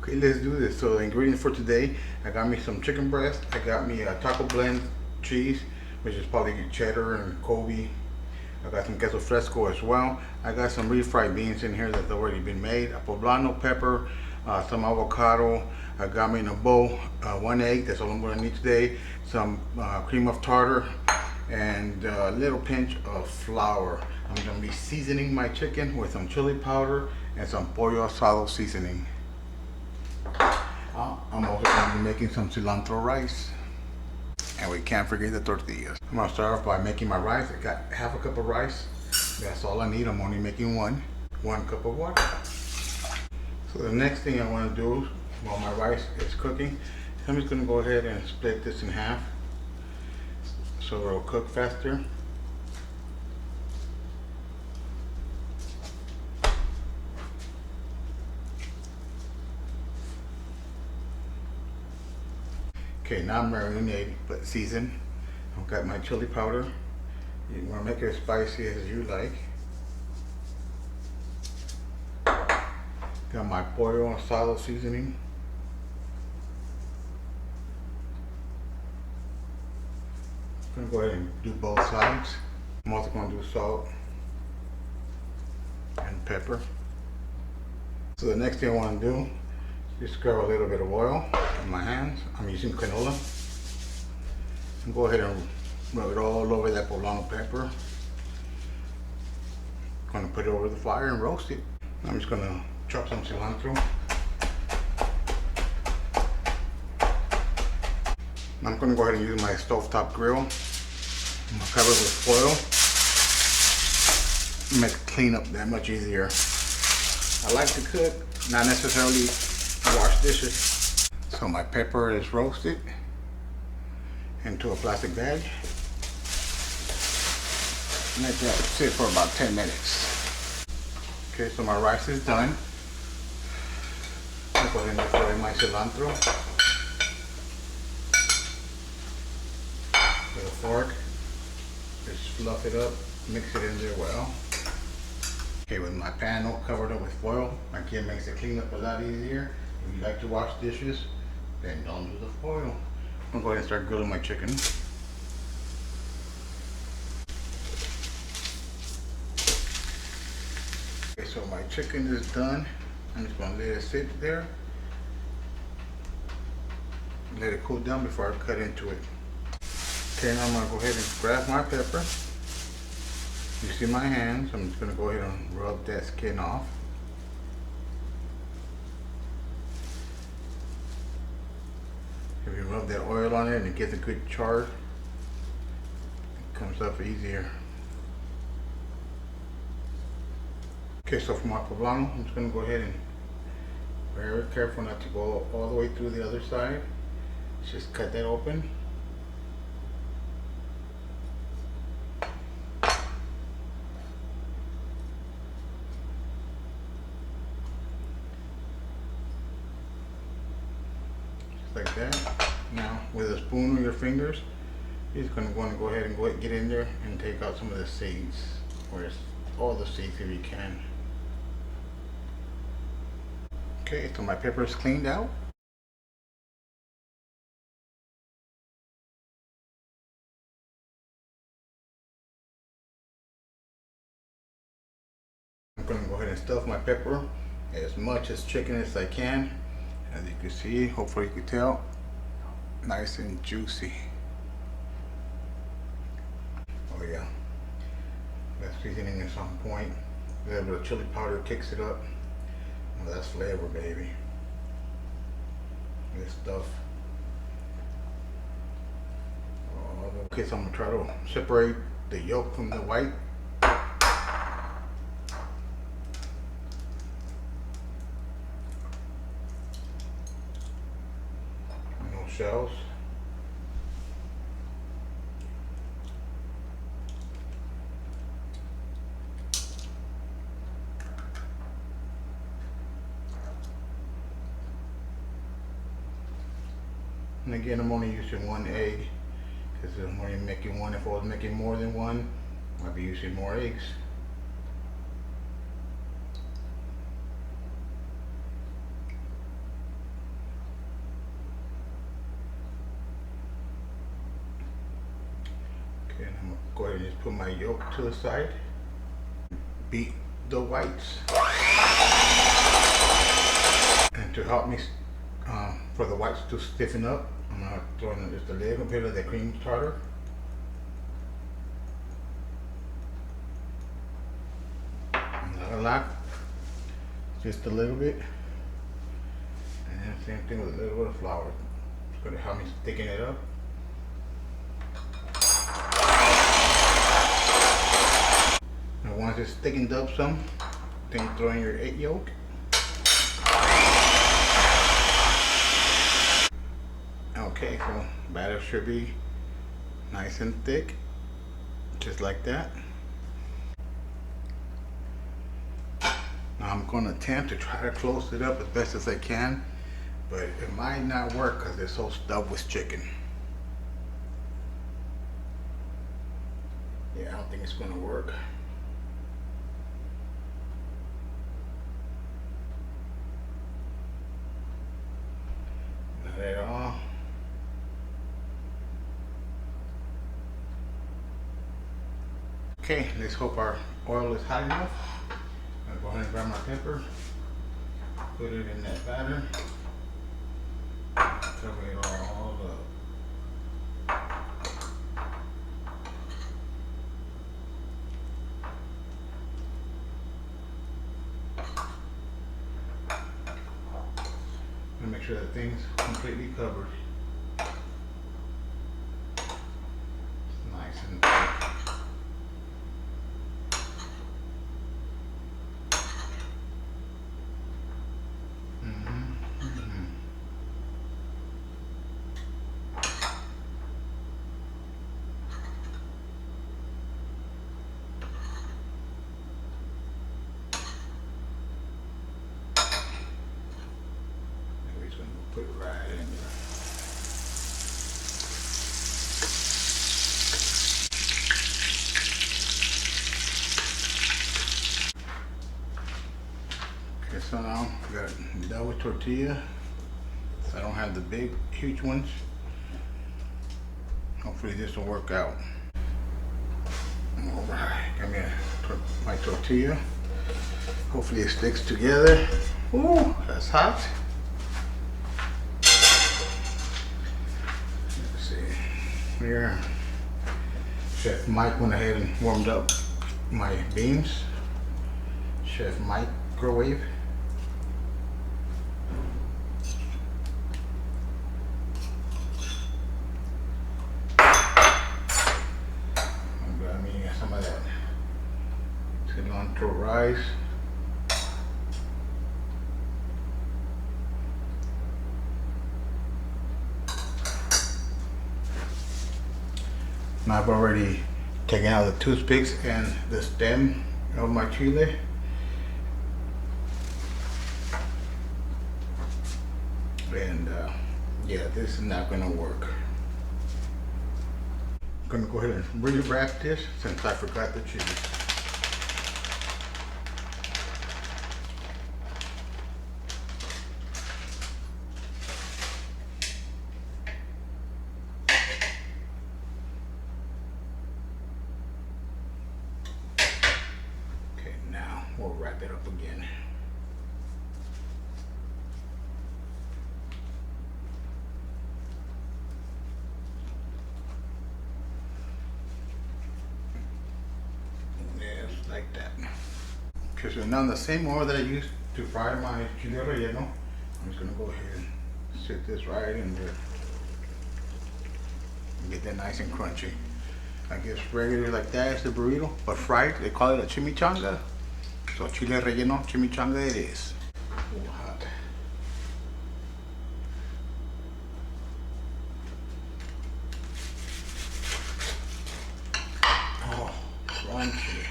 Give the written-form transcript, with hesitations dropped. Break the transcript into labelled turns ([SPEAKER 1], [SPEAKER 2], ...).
[SPEAKER 1] Okay, let's do this. So the ingredients for today, I got me some chicken breast. I got me a taco blend cheese, which is probably cheddar and Kobe. I got some queso fresco as well. I got some refried beans in here that's already been made. A poblano pepper, some avocado. I got me in a bowl, 1 egg. That's all I'm going to need today. Some cream of tartar and a little pinch of flour. I'm going to be seasoning my chicken with some chili powder and some pollo asado seasoning. I'm also going to be making some cilantro rice. And we can't forget the tortillas. I'm going to start off by making my rice. I got half a cup of rice. That's all I need. I'm only making one cup of water. So the next thing I want to do while my rice is cooking, I'm just going to go ahead and split this in half so it'll cook faster. Okay, now I'm marinated but seasoned. I've got my chili powder. You want to make it as spicy as you like. Got my pollo asado seasoning. I'm going to go ahead and do both sides. I'm also going to do salt and pepper. So the next thing I want to do is just grab a little bit of oil in my hands. I'm using canola. And go ahead and rub it all over that poblano pepper. I'm going to put it over the fire and roast it. I'm just going to chop some cilantro. I'm going to go ahead and use my stovetop grill. I'm going to cover it with foil. Make cleanup that much easier. I like to cook, not necessarily wash dishes. So my pepper is roasted into a plastic bag. Let that sit for about 10 minutes. Okay, so my rice is done. I'm going to throw in my cilantro with a fork. Just fluff it up, mix it in there well. Okay, with my pan all covered up with foil, again makes the cleanup a lot easier. If you like to wash dishes, then don't do the foil. I'm going to go ahead and start grilling my chicken. Okay, so my chicken is done. I'm just going to let it sit there. Let it cool down before I cut into it. Okay, now I'm going to go ahead and grab my pepper. You see my hands, I'm just going to go ahead and rub that skin off. If you rub that oil on it and it gets a good char, it comes up easier. Okay, so for my poblano, I'm just going to go ahead and very careful not to go all the way through the other side. Just cut that open. Like that. Now with a spoon or your fingers, you're just going to want to go ahead and get in there and take out some of the seeds, or all the seeds if you can. Okay, so my pepper is cleaned out. I'm going to go ahead and stuff my pepper as much as chicken as I can. As you can see, hopefully you can tell, nice and juicy. Oh yeah, that seasoning is on point. A little bit of chili powder kicks it up. Oh, that's flavor, baby. This stuff. Oh, okay, so I'm gonna try to separate the yolk from the white. No shells. And again, I'm only using 1 egg because I'm only making one. If I was making more than one, I'd be using more eggs. go ahead and just put my yolk to the side. Beat the whites. And to help me for the whites to stiffen up, I'm gonna throw in just a little bit of the cream tartar. Not a lot, just a little bit. And then same thing with a little bit of flour. It's gonna help me thicken it up. And once it's thickened up some, then throw in your egg yolk. Okay, so batter should be nice and thick, just like that. Now I'm going to attempt to try to close it up as best as I can, but it might not work because it's so stuffed with chicken. Yeah, I don't think it's going to work. Not at all. Okay, let's hope our oil is hot enough. I'll go ahead and grab my pepper, put it in that batter, cover it all up. And make sure that thing's completely covered. Nice and thick. Put it right in there. Okay, so now we got a double tortilla. So I don't have the big, huge ones. Hopefully this will work out. Alright, got me my tortilla. Hopefully it sticks together. Ooh, that's hot. Here, Chef Mike went ahead and warmed up my beans. Chef microwave. I'm grabbing some of that cilantro rice. Now I've already taken out the toothpicks and the stem of my chile. And yeah, this is not gonna work. I'm gonna go ahead and re-wrap this since I forgot the cheese. We'll wrap it up again. Yes, like that. Okay, so now the same oil that I used to fry my chile relleno, I'm just gonna go ahead and sit this right in there and get that nice and crunchy. I guess regular like that is the burrito, but fried, they call it a chimichanga. So Chile Relleno Chimichanga it is. Oh, hot. Oh, crunchy.